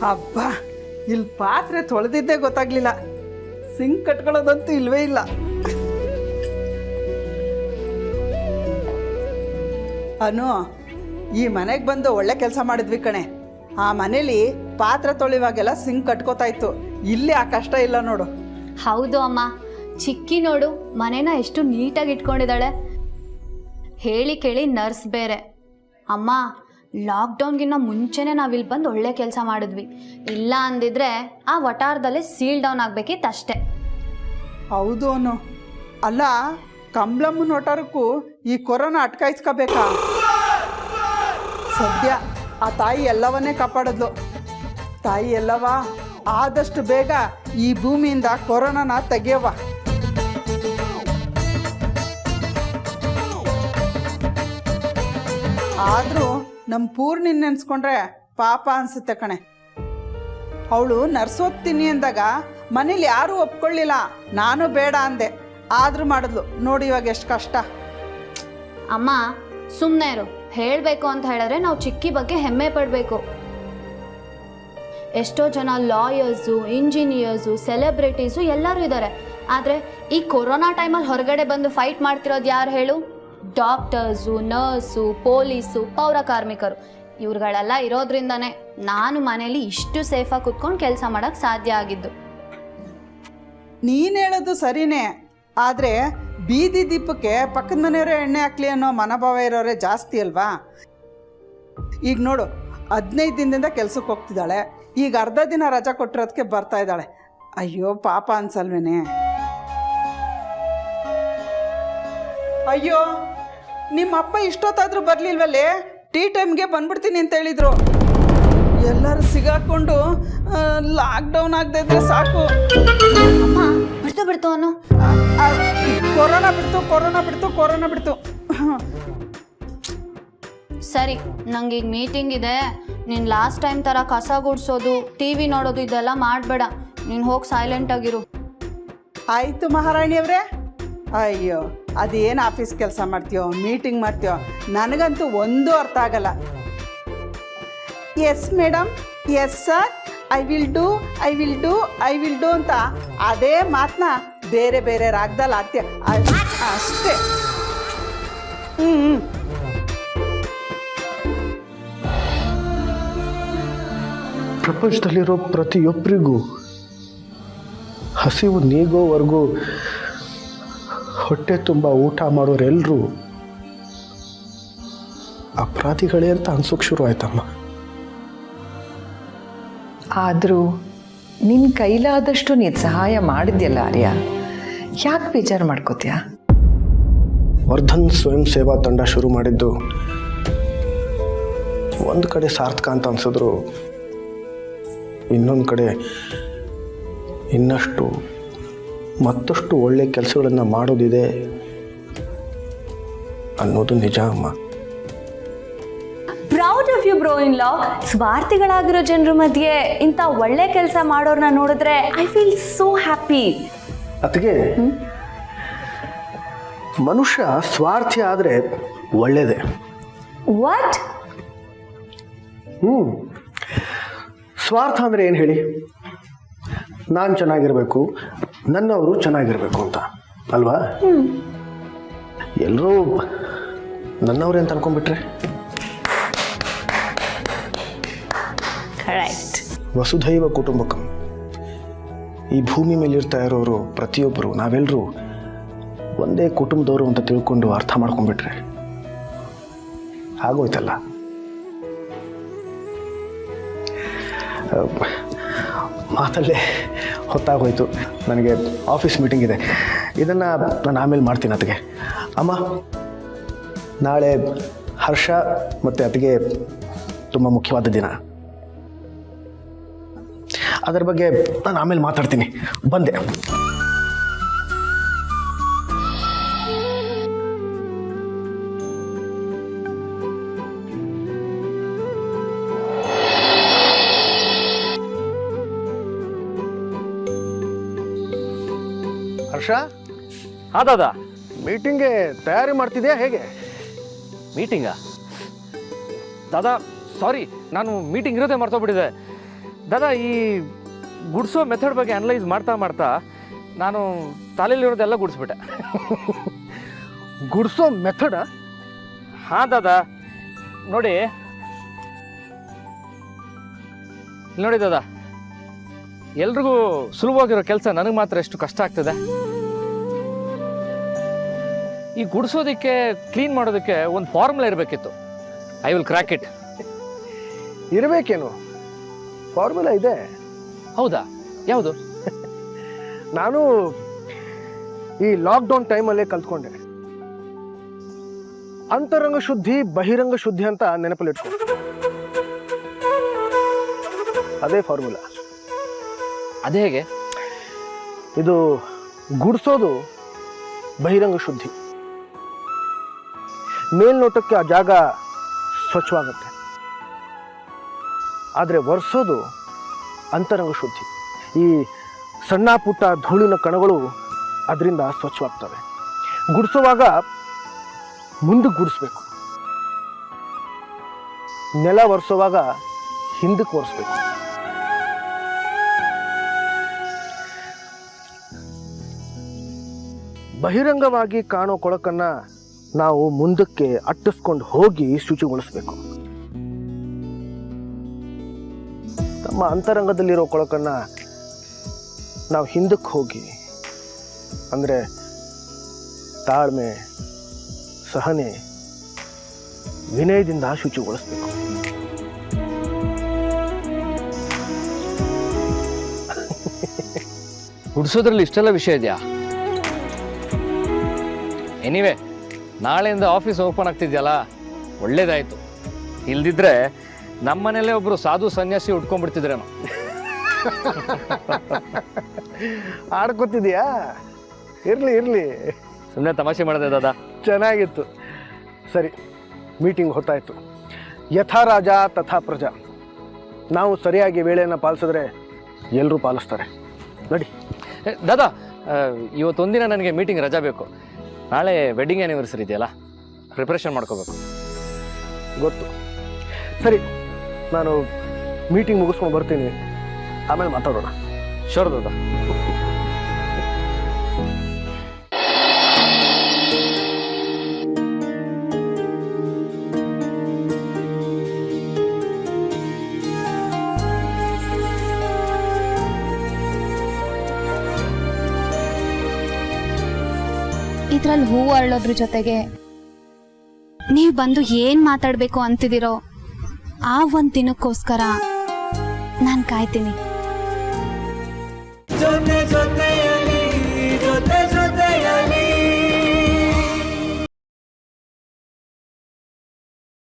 ಹಬ್ಬ, ಇಲ್ಲಿ ಪಾತ್ರೆ ತೊಳೆದಿದ್ದೇ ಗೊತ್ತಾಗ್ಲಿಲ್ಲ. ಸಿಂಕ್ ಕಟ್ಕೊಳ್ಳೋದಂತೂ ಇಲ್ವೇ ಇಲ್ಲ. ಅನು, ಈ ಮನೆಗೆ ಬಂದು ಒಳ್ಳೆ ಕೆಲಸ ಮಾಡಿದ್ವಿ ಕಣೆ. ಆ ಮನೇಲಿ ಪಾತ್ರೆ ತೊಳೆಯುವಾಗೆಲ್ಲ ಸಿಂಕ್ ಕಟ್ಕೋತಾ ಇತ್ತು. ಇಲ್ಲಿ ಆ ಕಷ್ಟ ಇಲ್ಲ ನೋಡು. ಹೌದು ಅಮ್ಮ, ಚಿಕ್ಕಿ ನೋಡು ಮನೇನ ಎಷ್ಟು ನೀಟಾಗಿ ಇಟ್ಕೊಂಡಿದ್ದಾಳೆ. ಹೇಳಿ ಕೇಳಿ ನರ್ಸ್ ಬೇರೆ. ಅಮ್ಮ, ಲಾಕ್ಡೌನ್ಗಿನ್ನ ಮುಂಚೆನೇ ನಾವಿಲ್ಲಿ ಬಂದು ಒಳ್ಳೆ ಕೆಲಸ ಮಾಡಿದ್ವಿ. ಇಲ್ಲ ಅಂದಿದ್ರೆ ಆ ವಟಾರದಲ್ಲೇ ಸೀಲ್ ಡೌನ್ ಆಗಬೇಕಿತ್ತು ಅಷ್ಟೇ. ಹೌದು ಅನು. ಅಲ್ಲ, ಕಂಬ್ಳಮ್ಮನ ಒಟಾರಕ್ಕೂ ಈ ಕೊರೋನಾ ಅಟ್ಕಾಯಿಸ್ಕೋಬೇಕಾ? ಸದ್ಯ ಆ ತಾಯಿ ಎಲ್ಲವನ್ನೇ ಕಾಪಾಡಿದ್ಲು. ತಾಯಿ ಎಲ್ಲವ ಆದಷ್ಟು ಬೇಗ ಈ ಭೂಮಿಯಿಂದ ಕೊರೋನಾನ ತೆಗೆಯವ. ಆದರೂ ನಮ್ಮ ಪೂರ್ಣಿನ ನೆನೆಸ್ಕೊಂಡ್ರೆ ಪಾಪ ಅನ್ಸುತ್ತೆ ಕಣೆ. ಅವಳು ನರ್ಸ್ ಓದ್ತೀನಿ ಅಂದಾಗ ಮನೇಲಿ ಯಾರೂ ಒಪ್ಕೊಳ್ಳಿಲ್ಲ. ನಾನು ಬೇಡ ಅಂದೆ, ಆದರೂ ಮಾಡಿದ್ಲು. ನೋಡಿ ಇವಾಗ ಎಷ್ಟು ಕಷ್ಟ. ಅಮ್ಮ ಸುಮ್ಮನೆ ಇರು. ಹೇಳಬೇಕು ಅಂತ ಹೇಳಿದ್ರೆ ನಾವು ಚಿಕ್ಕಿ ಬಗ್ಗೆ ಹೆಮ್ಮೆ ಪಡಬೇಕು. ಎಷ್ಟೋ ಜನ ಲಾಯರ್ಸು, ಇಂಜಿನಿಯರ್ಸು, ಸೆಲೆಬ್ರಿಟೀಸು ಎಲ್ಲರೂ ಇದ್ದಾರೆ. ಆದರೆ ಈ ಕೊರೋನಾ ಟೈಮಲ್ಲಿ ಹೊರಗಡೆ ಬಂದು ಫೈಟ್ ಮಾಡ್ತಿರೋದು ಯಾರು ಹೇಳು? ಡಾಕ್ಟರ್ಸು, ನರ್ಸು, ಪೊಲೀಸು, ಪೌರ ಕಾರ್ಮಿಕರು. ಇವ್ರುಗಳೆಲ್ಲ ಇರೋದ್ರಿಂದನೇ ನಾನು ಮನೇಲಿ ಇಷ್ಟು ಸೇಫಾಗಿ ಕುತ್ಕೊಂಡು ಕೆಲಸ ಮಾಡೋಕ್ಕೆ ಸಾಧ್ಯ ಆಗಿದ್ದು. ನೀನು ಹೇಳೋದು ಸರಿನೇ. ಆದರೆ ಬೀದಿ ದೀಪಕ್ಕೆ ಪಕ್ಕದ ಮನೆಯವರೇ ಎಣ್ಣೆ ಹಾಕ್ಲಿ ಅನ್ನೋ ಮನೋಭಾವ ಇರೋರೇ ಜಾಸ್ತಿ ಅಲ್ವಾ? ಈಗ ನೋಡು, 15 ದಿನದಿಂದ ಕೆಲ್ಸಕ್ಕೆ ಹೋಗ್ತಿದ್ದಾಳೆ. ಈಗ ಅರ್ಧ ದಿನ ರಜಾ ಕೊಟ್ಟಿರೋದಕ್ಕೆ ಬರ್ತಾ ಇದ್ದಾಳೆ. ಅಯ್ಯೋ ಪಾಪ ಅನ್ಸಲ್ವೇನೆ. ಅಯ್ಯೋ, ನಿಮ್ಮಪ್ಪ ಇಷ್ಟೊತ್ತಾದರೂ ಬರಲಿಲ್ವಲ್ಲೇ? ಟೀ ಟೈಮ್ಗೆ ಬಂದ್ಬಿಡ್ತೀನಿ ಅಂತ ಹೇಳಿದರು. ಎಲ್ಲರೂ ಸಿಗಾಕೊಂಡು ಲಾಕ್ಡೌನ್ ಆಗದೆ ಇದ್ರೆ ಸಾಕು. ಅಮ್ಮ ಬಿಡ್ತು ಅನ್ನೋ. ಕೊರೋನಾ ಬಿಡ್ತು. ಸರಿ, ನಂಗೆ ಈಗ ಮೀಟಿಂಗ್ ಇದೆ. ನೀನು ಲಾಸ್ಟ್ ಟೈಮ್ ಥರ ಕಸ ಗುಡಿಸೋದು, ಟಿ ವಿ ನೋಡೋದು ಇದೆಲ್ಲ ಮಾಡಬೇಡ. ನೀನು ಹೋಗಿ ಸೈಲೆಂಟಾಗಿರು. ಆಯಿತು ಮಹಾರಾಣಿಯವರೇ. ಅಯ್ಯೋ, ಅದೇನು ಆಫೀಸ್ ಕೆಲಸ ಮಾಡ್ತೀಯೋ, ಮೀಟಿಂಗ್ ಮಾಡ್ತೀಯೋ, ನನಗಂತೂ ಒಂದೂ ಅರ್ಥ ಆಗಲ್ಲ. Yes madam, yes sir, I will do ಅಂತ ಅದೇ ಮಾತನ್ನ ಬೇರೆ ಬೇರೆ ರಾಗದಲ್ಲಿ ಆಡ್ತೀಯ ಅಷ್ಟೇ. ಪ್ರಪಂಚದಲ್ಲಿರೋ ಪ್ರತಿಯೊಬ್ಬರಿಗೂ ಹಸಿವು ನೀಗೋವರೆಗೂ ಹೊಟ್ಟೆ ತುಂಬ ಊಟ ಮಾಡೋರೆಲ್ಲರೂ ಅಪರಾಧಿಗಳೇ ಅಂತ ಅನ್ಸೋಕೆ ಶುರು ಆಯ್ತಮ್ಮ. ಆದರೂ ನಿನ್ನ ಕೈಲಾದಷ್ಟು ನೀನು ಸಹಾಯ ಮಾಡಿದ್ಯಲ್ಲ ಆರ್ಯ, ಯಾಕೆ ಬೇಜಾರು ಮಾಡ್ಕೋತೀಯ? ವರ್ಧನ್ ಸ್ವಯಂ ಸೇವಾ ತಂಡ ಶುರು ಮಾಡಿದ್ದು ಒಂದು ಕಡೆ ಸಾರ್ಥಕ ಅಂತ ಅನ್ಸಿದ್ರು, ಇನ್ನೊಂದು ಕಡೆ ಇನ್ನಷ್ಟು ಮತ್ತಷ್ಟು ಒಳ್ಳೆ ಕೆಲಸಗಳನ್ನು ಮಾಡೋದಿದೆ ಅನ್ನೋದು ನಿಜ ಅಮ್ಮ. ಪ್ರೌಡ್ ಆಫ್ ಯು ಬ್ರೋ ಇನ್ ಲಾ. ಸ್ವಾರ್ಥಿಗಳಾಗಿರೋ ಜನರ ಮಧ್ಯೆ ಇಂಥ ಒಳ್ಳೆ ಕೆಲಸ ಮಾಡೋರನ್ನ ನೋಡಿದ್ರೆ ಐ ಫೀಲ್ ಸೋ ಹ್ಯಾಪಿ. ಅದಕ್ಕೆ ಮನುಷ್ಯ ಸ್ವಾರ್ಥಿ ಆದರೆ ಒಳ್ಳೆಯದೇ. ವಾಟ್? ಸ್ವಾರ್ಥ ಅಂದರೆ ಏನು ಹೇಳಿ? ನಾನು ಚೆನ್ನಾಗಿರಬೇಕು, ನನ್ನವರು ಚೆನ್ನಾಗಿರಬೇಕು ಅಂತ ಅಲ್ವಾ? ಎಲ್ಲರೂ ನನ್ನವರೇ ಅಂತ ಅನ್ಕೊಂಡ್ಬಿಟ್ರೆ? ಕರೆಕ್ಟ್. ವಸುಧೈವ ಕುಟುಂಬಕಂ. ಈ ಭೂಮಿ ಮೇಲೆ ಇರ್ತಾ ಇರೋರು ಪ್ರತಿಯೊಬ್ಬರು ನಾವೆಲ್ಲರೂ ಒಂದೇ ಕುಟುಂಬದವರು ಅಂತ ತಿಳ್ಕೊಂಡು ಅರ್ಥ ಮಾಡ್ಕೊಂಡ್ಬಿಟ್ರೆ ಆಗೋಯ್ತಲ್ಲ. ಮಾತಲ್ಲೇ ಹೊತ್ತಾಗೋಯ್ತು. ನನಗೆ ಆಫೀಸ್ ಮೀಟಿಂಗ್ ಇದೆ, ಇದನ್ನು ನಾನು ಆಮೇಲೆ ಮಾಡ್ತೀನಿ. ಅತ್ತಿಗೆ, ಅಮ್ಮ, ನಾಳೆ ಹರ್ಷ ಮತ್ತು ಅತ್ತಿಗೆ ತುಂಬ ಮುಖ್ಯವಾದ ದಿನ. ಅದರ ಬಗ್ಗೆ ನಾನು ಆಮೇಲೆ ಮಾತಾಡ್ತೀನಿ. ಬಂದೆ. ಹರ್ಷ, ದಾದಾ, ಮೀಟಿಂಗ್ಗೆ ತಯಾರಿ ಮಾಡ್ತಿದ್ಯಾ ಹೇಗೆ? ಮೀಟಿಂಗಾ? ದಾದಾ ಸಾರಿ, ನಾನು ಮೀಟಿಂಗ್ ಇರೋದೇ ಮರ್ತೋಗ್ಬಿಟ್ಟಿದೆ. ದಾದಾ ಈ ಗುಡಿಸೋ ಮೆಥಡ್ ಬಗ್ಗೆ ಅನಲೈಸ್ ಮಾಡ್ತಾ ಮಾಡ್ತಾ ನಾನು ತಲೆಯಲ್ಲಿರೋದೆಲ್ಲ ಗುಡಿಸ್ಬಿಟ್ಟೆ. ಗುಡ್ಸೋ ಮೆಥಡ? ಹಾಂ ದಾದಾ, ನೋಡಿ ನೋಡಿ ದಾದಾ, ಎಲ್ರಿಗೂ ಸುಲಭವಾಗಿರೋ ಕೆಲಸ ನನಗೆ ಮಾತ್ರ ಎಷ್ಟು ಕಷ್ಟ ಆಗ್ತದೆ. ಈ ಗುಡಿಸೋದಕ್ಕೆ ಕ್ಲೀನ್ ಮಾಡೋದಕ್ಕೆ ಒಂದು ಫಾರ್ಮುಲಾ ಇರಬೇಕಿತ್ತು. I will crack it. ಇರಬೇಕೇನು? ಫಾರ್ಮುಲಾ ಇದೆ. ಹೌದಾ? ಯಾವುದು? ನಾನು ಈ ಲಾಕ್ಡೌನ್ ಟೈಮಲ್ಲೇ ಕಲ್ತ್ಕೊಂಡೆ. ಅಂತರಂಗ ಶುದ್ಧಿ ಬಹಿರಂಗ ಶುದ್ಧಿ ಅಂತ ನೆನಪಲ್ಲಿಟ್ಕೊ. ಅದೇ ಫಾರ್ಮುಲಾ. ಅದೇ ಹೇಗೆ? ಇದು ಗುಡಿಸೋದು ಬಹಿರಂಗ ಶುದ್ಧಿ. ಮೇಲ್ನೋಟಕ್ಕೆ ಆ ಜಾಗ ಸ್ವಚ್ಛವಾಗುತ್ತೆ, ಆದರೆ ಒರೆಸೋದು ಅಂತರಂಗ ಶುದ್ಧಿ. ಈ ಸಣ್ಣ ಪುಟ್ಟ ಧೂಳಿನ ಕಣಗಳು ಅದರಿಂದ ಸ್ವಚ್ಛವಾಗ್ತವೆ. ಗುಡಿಸುವಾಗ ಮುಂದಕ್ಕೆ ಗುಡಿಸ್ಬೇಕು, ನೆಲ ಒರೆಸುವಾಗ ಹಿಂದಕ್ಕೆ ಒರೆಸ್ಬೇಕು. ಬಹಿರಂಗವಾಗಿ ಕಾಣೋ ಕೊಳಕನ್ನ ನಾವು ಮುಂದಕ್ಕೆ ಅಟ್ಟಿಸ್ಕೊಂಡು ಹೋಗಿ ಶುಚಿಗೊಳಿಸ್ಬೇಕು. ನಮ್ಮ ಅಂತರಂಗದಲ್ಲಿರೋ ಕೊಳಕನ್ನ ನಾವು ಹಿಂದಕ್ಕೆ ಹೋಗಿ, ಅಂದರೆ ತಾಳ್ಮೆ, ಸಹನೆ, ವಿನಯದಿಂದ ಶುಚಿಗೊಳಿಸ್ಬೇಕು. ಗುಡಿಸೋದ್ರಲ್ಲಿ ಇಷ್ಟೆಲ್ಲ ವಿಷಯ ಇದೆಯಾ? ಎನಿವೆ, ನಾಳೆಯಿಂದ ಆಫೀಸ್ ಓಪನ್ ಆಗ್ತಿದ್ಯಲ್ಲ, ಒಳ್ಳೇದಾಯಿತು. ಇಲ್ದಿದ್ರೆ ನಮ್ಮನೇಲೇ ಒಬ್ಬರು ಸಾಧು ಸನ್ಯಾಸಿ ಉಟ್ಕೊಂಡ್ಬಿಡ್ತಿದ್ರೇನೋ. ಆಡ್ಕೊತಿದ್ಯಾ? ಇರಲಿ ಇರಲಿ, ಸುಮ್ಮನೆ ತಮಾಷೆ ಮಾಡಿದೆ ದಾದಾ. ಚೆನ್ನಾಗಿತ್ತು. ಸರಿ, ಮೀಟಿಂಗ್ ಹೊತ್ತಾಯಿತು. ಯಥಾ ರಾಜ ತಥಾ ಪ್ರಜಾ. ನಾವು ಸರಿಯಾಗಿ ವೇಳೆಯನ್ನು ಪಾಲಿಸಿದ್ರೆ ಎಲ್ಲರೂ ಪಾಲಿಸ್ತಾರೆ. ನಡಿ. ದಾದಾ, ಇವತ್ತೊಂದಿನ ನನಗೆ ಮೀಟಿಂಗ್ ರಜಾ ಬೇಕು. ನಾಳೆ ವೆಡ್ಡಿಂಗ್ ಆ್ಯನಿವರ್ಸರಿ ಇದೆಯಲ್ಲ, ಪ್ರಿಪ್ರೇಷನ್ ಮಾಡ್ಕೋಬೇಕು. ಗೊತ್ತು. ಸರಿ, ನಾನು ಮೀಟಿಂಗ್ ಮುಗಿಸ್ಕೊಂಡು ಬರ್ತೀನಿ, ಆಮೇಲೆ ಮಾತಾಡೋಣ. ಶೋರ್ ದಾದಾ. ಇದ್ರಲ್ಲಿ ಹೂವು ಅರಳೋದ್ರ ಜೊತೆಗೆ ನೀವು ಬಂದು ಏನ್ ಮಾತಾಡ್ಬೇಕು ಅಂತಿದ್ದೀರೋ ಆ ಒಂದ್ ದಿನಕ್ಕೋಸ್ಕರ ನಾನು ಕಾಯ್ತೀನಿ.